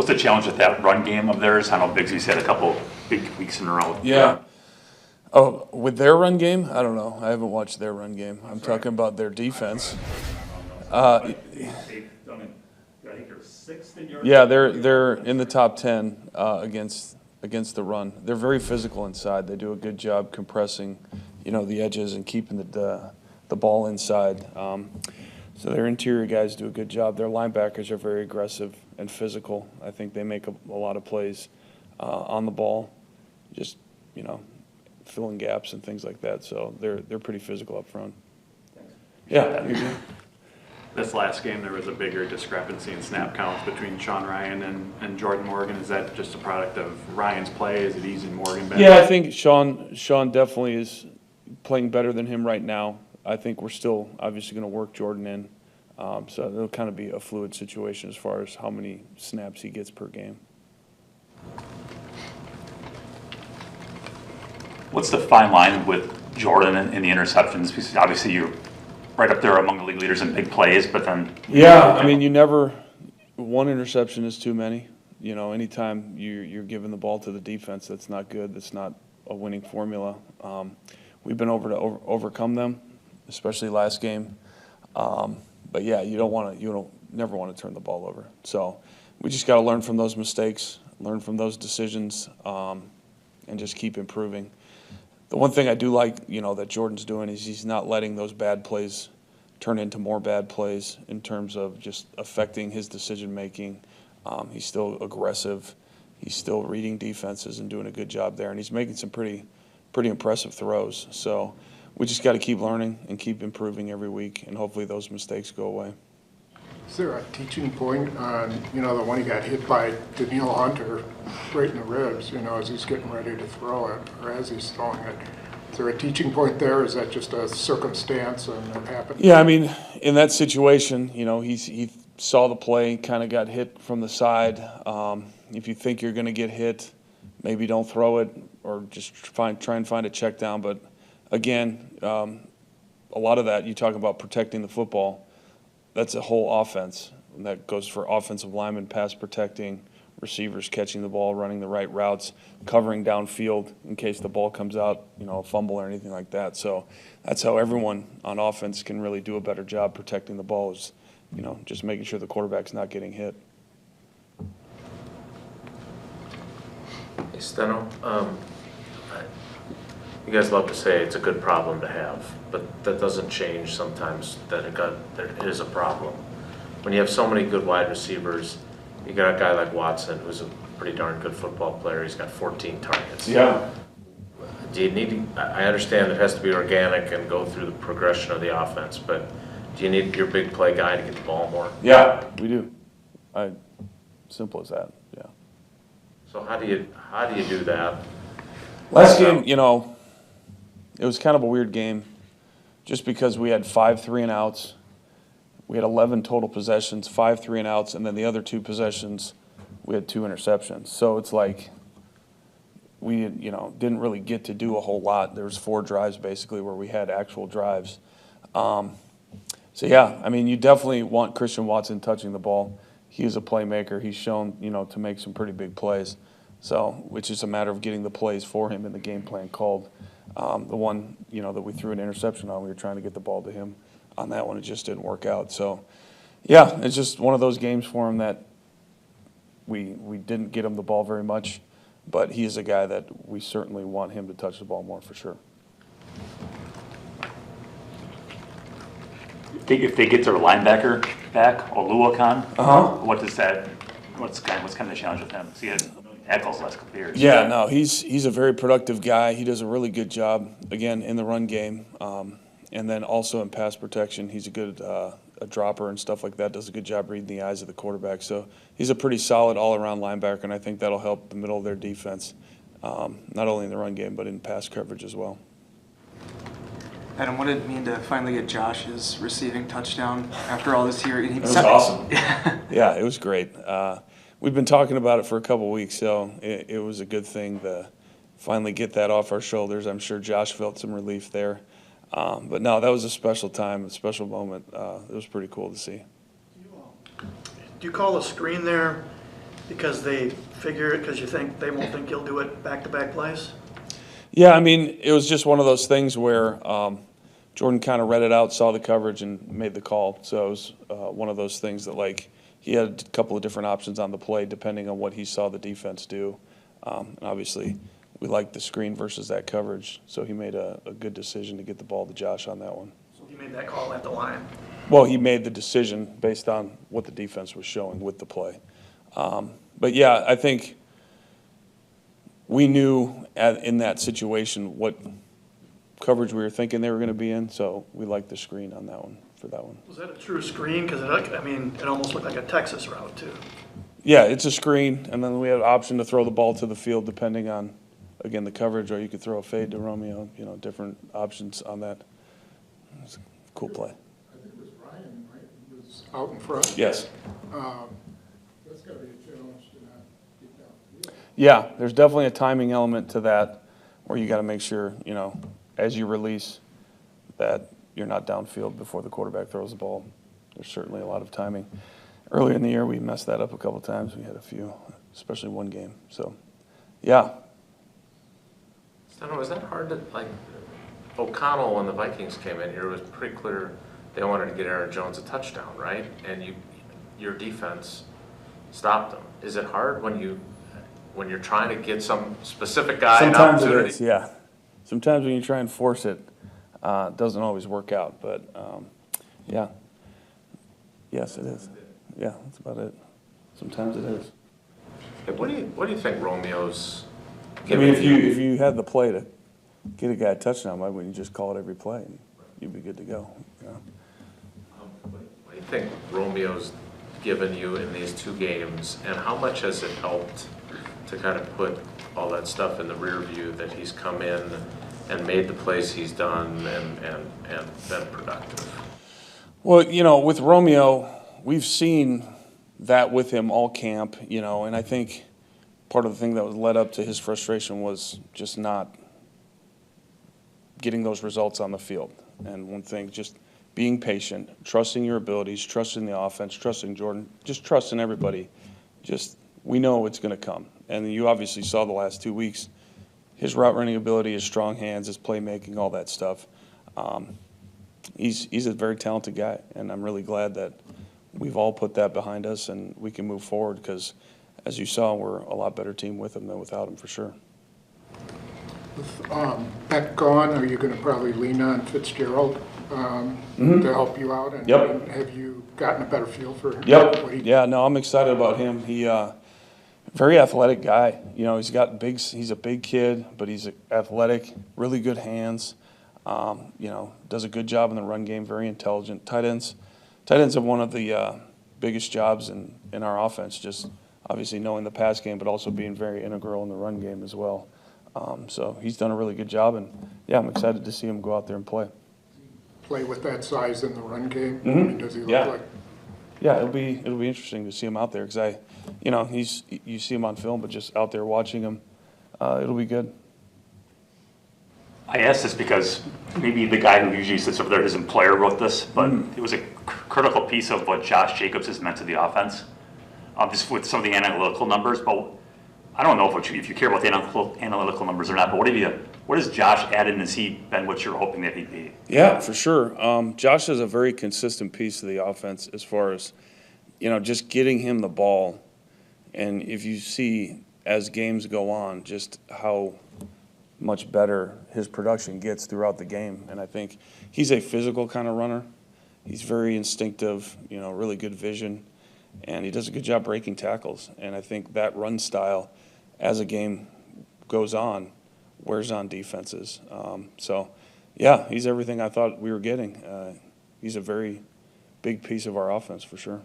What's the challenge with that run game of theirs? I know Bigsy's had a couple big weeks in a row. Yeah. Oh, with their run game? I don't know. I haven't watched their run game. I'm talking about their defense. Yeah, they're in the top 10 against the run. They're very physical inside. They do a good job compressing, the edges and keeping the ball inside. So their interior guys do a good job. Their linebackers are very aggressive and physical. I think they make a lot of plays on the ball, just filling gaps and things like that. So they're pretty physical up front. Yeah. This last game, there was a bigger discrepancy in snap counts between Sean Ryan and Jordan Morgan. Is that just a product of Ryan's play? Is it easing Morgan back? Yeah, I think Sean definitely is playing better than him right now. I think we're still obviously going to work Jordan in. So it'll kind of be a fluid situation as far as how many snaps he gets per game. What's the fine line with Jordan and the interceptions? Because obviously you're right up there among the league leaders in big plays, but then... Yeah, I mean, one interception is too many. Anytime you're giving the ball to the defense, that's not good. That's not a winning formula. We've been able to overcome them, especially last game. But yeah, you don't never want to turn the ball over. So we just got to learn from those mistakes, learn from those decisions, and just keep improving. The one thing I do like, that Jordan's doing is he's not letting those bad plays turn into more bad plays in terms of just affecting his decision making. He's still aggressive. He's still reading defenses and doing a good job there, and he's making some pretty impressive throws. So we just got to keep learning and keep improving every week, and hopefully those mistakes go away. Is there a teaching point on, the one he got hit by Daniil Hunter right in the ribs, as he's getting ready to throw it, or as he's throwing it? Is there a teaching point there, or is that just a circumstance and it happened? Yeah, I mean, in that situation, he saw the play, kind of got hit from the side. If you think you're going to get hit, maybe don't throw it or just try and find a check down. But again, a lot of that, you talk about protecting the football. That's a whole offense. And that goes for offensive linemen, pass protecting, receivers catching the ball, running the right routes, covering downfield in case the ball comes out, a fumble or anything like that. So that's how everyone on offense can really do a better job protecting the ball is, just making sure the quarterback's not getting hit. Hey, Steno, you guys love to say it's a good problem to have, but that doesn't change sometimes that it is a problem. When you have so many good wide receivers, you got a guy like Watson, who's a pretty darn good football player. He's got 14 targets. Yeah. Do you need? I understand it has to be organic and go through the progression of the offense, but do you need your big play guy to get the ball more? Yeah, we do. Simple as that. Yeah. So how do you do that? Last game, it was kind of a weird game, just because we had 5 3-and-outs. We had 11 total possessions, 5 3-and-outs, and then the other 2 possessions, we had 2 interceptions. So it's like we, didn't really get to do a whole lot. There was 4 drives basically where we had actual drives. So yeah, I mean, you definitely want Christian Watson touching the ball. He is a playmaker. He's shown, to make some pretty big plays. So, which is a matter of getting the plays for him in the game plan called. The one, that we threw an interception on, we were trying to get the ball to him. On that one, it just didn't work out. So, yeah, it's just one of those games for him that we didn't get him the ball very much, but he is a guy that we certainly want him to touch the ball more for sure. If they get their linebacker back, Oluwakan, what's kind of the challenge with him? Because he had tackles the last couple of years. Yeah, no, he's a very productive guy. He does a really good job, again, in the run game. And then also in pass protection, he's a good a dropper and stuff like that, does a good job reading the eyes of the quarterback. So he's a pretty solid all-around linebacker, and I think that'll help the middle of their defense, not only in the run game but in pass coverage as well. Adam, what did it mean to finally get Josh's receiving touchdown after all this year? It was awesome. Yeah, it was great. We've been talking about it for a couple of weeks, so it was a good thing to finally get that off our shoulders. I'm sure Josh felt some relief there. But no, that was a special time, a special moment. It was pretty cool to see. Do you call a screen there because they figure it, because you think they won't think you'll do it back-to-back plays? Yeah, I mean, it was just one of those things where Jordan kind of read it out, saw the coverage, and made the call. So it was one of those things that, like, he had a couple of different options on the play depending on what he saw the defense do. And obviously, we liked the screen versus that coverage, so he made a good decision to get the ball to Josh on that one. So he made that call at the line. Well, he made the decision based on what the defense was showing with the play. But yeah, I think we knew in that situation what coverage we were thinking they were going to be in, so we liked the screen on that one, for that one. Was that a true screen? Because it almost looked like a Texas route too. Yeah, it's a screen, and then we had an option to throw the ball to the field depending on, again, the coverage, or you could throw a fade to Romeo, different options on that. It's a cool play. I think it was Ryan, right, who was out in front. Yes. That's got to be a challenge to not get downfield. Yeah, there's definitely a timing element to that where you got to make sure, as you release, that you're not downfield before the quarterback throws the ball. There's certainly a lot of timing. Earlier in the year, we messed that up a couple of times. We had a few, especially one game. So, yeah. Steno, was that hard to, like, O'Connell, when the Vikings came in here, it was pretty clear they wanted to get Aaron Jones a touchdown, right? And your defense stopped them. Is it hard when you're trying to get some specific guy an Sometimes it opportunity? is, yeah. Sometimes when you try and force it, it doesn't always work out. But, yeah. Yes, it is. Yeah, that's about it. Sometimes it is. Hey, what do you think Romeo's I giving mean, if you had the play to get a guy a touchdown, why wouldn't you just call it every play and you'd be good to go? What do you think Romeo's given you in these two games, and how much has it helped to kind of put all that stuff in the rear view, that he's come in and made the plays he's done and been productive? Well, with Romeo, we've seen that with him all camp, and I think part of the thing that was led up to his frustration was just not getting those results on the field. And one thing, just being patient, trusting your abilities, trusting the offense, trusting Jordan, just trusting everybody. We know it's going to come. And you obviously saw the last 2 weeks, his route running ability, his strong hands, his playmaking, all that stuff. He's a very talented guy, and I'm really glad that we've all put that behind us and we can move forward because, as you saw, we're a lot better team with him than without him for sure. With Beck gone, are you going to probably lean on Fitzgerald to help you out? And, Yep. and have you gotten a better feel for Yep. what he Yeah, no, I'm excited about him. He very athletic guy. He's a big kid, but he's athletic, really good hands. Does a good job in the run game, very intelligent. Tight ends have one of the biggest jobs in our offense, just obviously knowing the pass game, but also being very integral in the run game as well. So he's done a really good job, and yeah, I'm excited to see him go out there and play. play with that size in the run game? Mhm. I mean, does he look Yeah. like? Yeah, it'll be interesting to see him out there because you see him on film, but just out there watching him, it'll be good. I asked this because maybe the guy who usually sits over there, his employer, wrote this, but it was a critical piece of what Josh Jacobs has meant to the offense, just with some of the analytical numbers. But I don't know if you care about the analytical numbers or not, but what has Josh added, and has he been what you're hoping that he'd be? Yeah, for sure. Josh is a very consistent piece of the offense as far as, just getting him the ball. And if you see as games go on, just how much better his production gets throughout the game. And I think he's a physical kind of runner. He's very instinctive, really good vision, and he does a good job breaking tackles. And I think that run style, as a game goes on, wears on defenses. Yeah, he's everything I thought we were getting. He's a very big piece of our offense for sure.